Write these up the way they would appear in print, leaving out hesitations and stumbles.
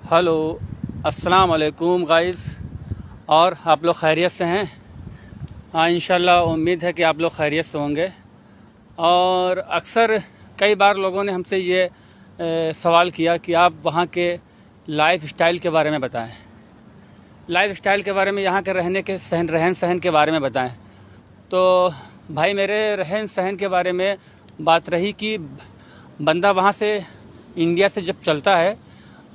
Hello, अस्सलाम वालेकुम guys. और आप लोग खैरियत से हैं? हाँ, इंशाल्लाह उम्मीद है कि आप लोग खैरियत से होंगे। और अक्सर कई बार लोगों ने हमसे ये सवाल किया कि आप वहाँ के लाइफ स्टाइल के बारे में बताएं, लाइफ स्टाइल के बारे में, यहाँ के रहन सहन के बारे में बताएं। तो भाई, मेरे रहन सहन के बारे में बात रही कि बंदा वहाँ से, इंडिया से जब चलता है,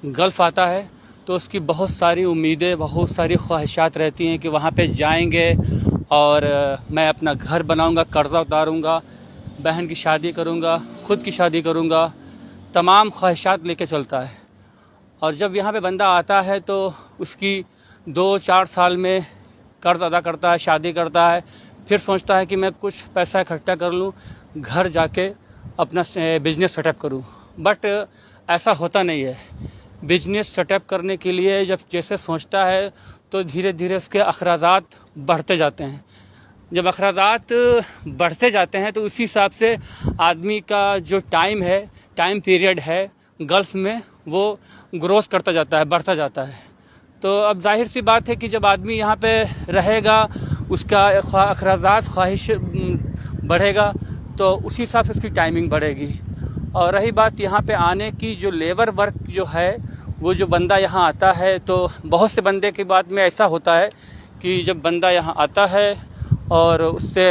गल्फ़ आता है, तो उसकी बहुत सारी उम्मीदें, बहुत सारी ख्वाहिशात रहती हैं कि वहाँ पे जाएंगे और मैं अपना घर बनाऊंगा, कर्ज़ा उतारूंगा, बहन की शादी करूंगा, ख़ुद की शादी करूंगा, तमाम ख्वाहिशात लेके चलता है। और जब यहाँ पे बंदा आता है तो उसकी 2-4 साल में कर्ज़ अदा करता है, शादी करता है, फिर सोचता है कि मैं कुछ पैसा इकट्ठा कर लूँ, घर जाके अपना बिज़नेस सेटअप करूँ। बट ऐसा होता नहीं है। बिजनेस सेटअप करने के लिए जब जैसे सोचता है तो धीरे धीरे उसके अखराजात बढ़ते जाते हैं। जब अखराजात बढ़ते जाते हैं तो उसी हिसाब से आदमी का जो टाइम पीरियड है गल्फ़ में, वो ग्रोथ करता जाता है, बढ़ता जाता है। तो अब जाहिर सी बात है कि जब आदमी यहाँ पे रहेगा, उसका अखराजात, ख्वाहिश बढ़ेगा, तो उसी हिसाब से उसकी टाइमिंग बढ़ेगी। और रही बात यहाँ पे आने की, जो लेबर वर्क जो है, वो जो बंदा यहाँ आता है, तो बहुत से बंदे की बात में ऐसा होता है कि जब बंदा यहाँ आता है और उससे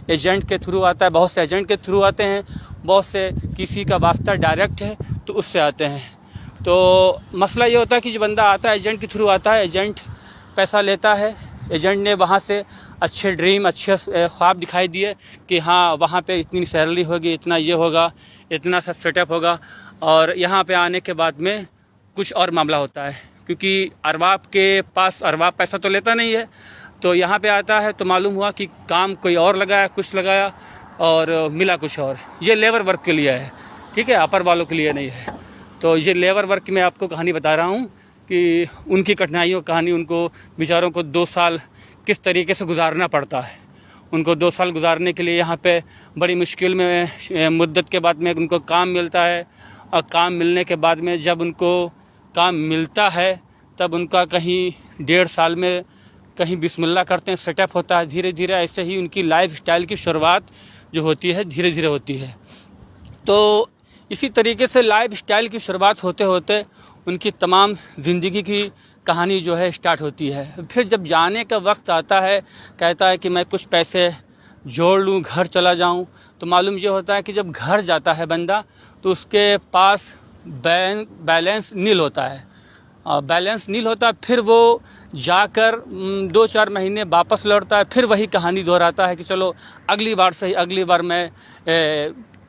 एजेंट के थ्रू आता है, बहुत से एजेंट के थ्रू आते हैं, बहुत से किसी का वास्ता डायरेक्ट है तो उससे आते हैं। तो मसला ये होता है कि जो बंदा आता है, एजेंट के थ्रू आता है, एजेंट पैसा लेता है, एजेंट ने वहाँ से अच्छे ड्रीम, अच्छे ख्वाब दिखाई दिए कि हाँ, वहाँ पे इतनी सैलरी होगी, इतना ये होगा, इतना सब सेटअप होगा। और यहाँ पे आने के बाद में कुछ और मामला होता है, क्योंकि अरबाब के पास, अरबाब पैसा तो लेता नहीं है, तो यहाँ पे आता है तो मालूम हुआ कि काम कोई और लगाया, कुछ लगाया और मिला कुछ और। ये लेबर वर्क के लिए है, ठीक है, अपर वालों के लिए नहीं है। तो ये लेबर वर्क की मैं आपको कहानी बता रहा हूँ कि उनकी कठिनाइयों की कहानी, उनको बेचारों को 2 साल किस तरीके से गुजारना पड़ता है। उनको 2 साल गुजारने के लिए यहाँ पे बड़ी मुश्किल में, मुद्दत के बाद में उनको काम मिलता है। और काम मिलने के बाद में जब उनको काम मिलता है, तब उनका कहीं 1.5 साल में कहीं बिस्मिल्लाह करते हैं, सेटअप होता है। धीरे धीरे ऐसे ही उनकी लाइफ स्टाइल की शुरुआत जो होती है, धीरे धीरे होती है। तो इसी तरीके से लाइफ स्टाइल की शुरुआत होते होते उनकी तमाम ज़िंदगी की कहानी जो है स्टार्ट होती है। फिर जब जाने का वक्त आता है, कहता है कि मैं कुछ पैसे जोड़ लूँ, घर चला जाऊँ, तो मालूम ये होता है कि जब घर जाता है बंदा, तो उसके पास बैलेंस नील होता है। बैलेंस नील होता है, फिर वो जाकर 2-4 महीने वापस लौटता है, फिर वही कहानी दोहराता है कि चलो अगली बार सही, अगली बार मैं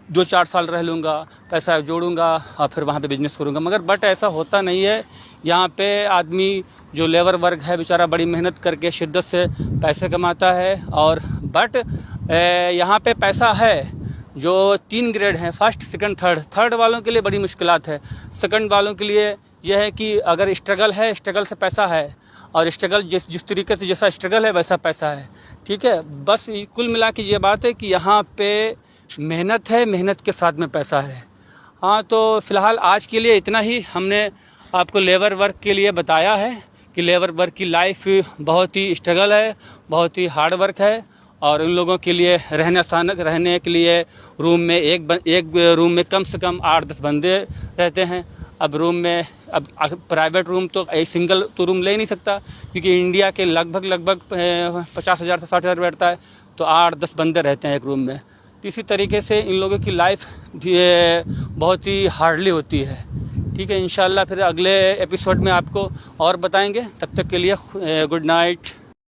2-4 साल रह लूँगा, पैसा जोड़ूंगा और फिर वहाँ पे बिजनेस करूँगा। मगर बट ऐसा होता नहीं है। यहाँ पे आदमी जो लेबर वर्ग है, बेचारा बड़ी मेहनत करके शिद्दत से पैसे कमाता है। और बट यहाँ पे पैसा है। जो 3 ग्रेड हैं, फर्स्ट, सेकंड, थर्ड वालों के लिए बड़ी मुश्किलात है। सेकंड वालों के लिए यह है कि अगर स्ट्रगल है, स्ट्रगल से पैसा है, और स्ट्रगल जिस तरीके से जैसा स्ट्रगल है वैसा पैसा है, ठीक है। बस कुल मिला के ये बात है कि यहाँ पे मेहनत है, मेहनत के साथ में पैसा है। हाँ, तो फ़िलहाल आज के लिए इतना ही हमने आपको लेबर वर्क के लिए बताया है कि लेबर वर्क की लाइफ बहुत ही स्ट्रगल है, बहुत ही हार्ड वर्क है। और उन लोगों के लिए रहने के लिए रूम में एक रूम में कम से कम 8-10 बंदे रहते हैं। अब प्राइवेट रूम तो एक सिंगल तो रूम ले ही नहीं सकता, क्योंकि इंडिया के लगभग 50,000 से 60,000 बैठता है, तो 8-10 बंदे रहते हैं एक रूम में। इसी तरीके से इन लोगों की लाइफ बहुत ही हार्डली होती है, ठीक है। इंशाल्लाह फिर अगले एपिसोड में आपको और बताएंगे। तब तक के लिए गुड नाइट।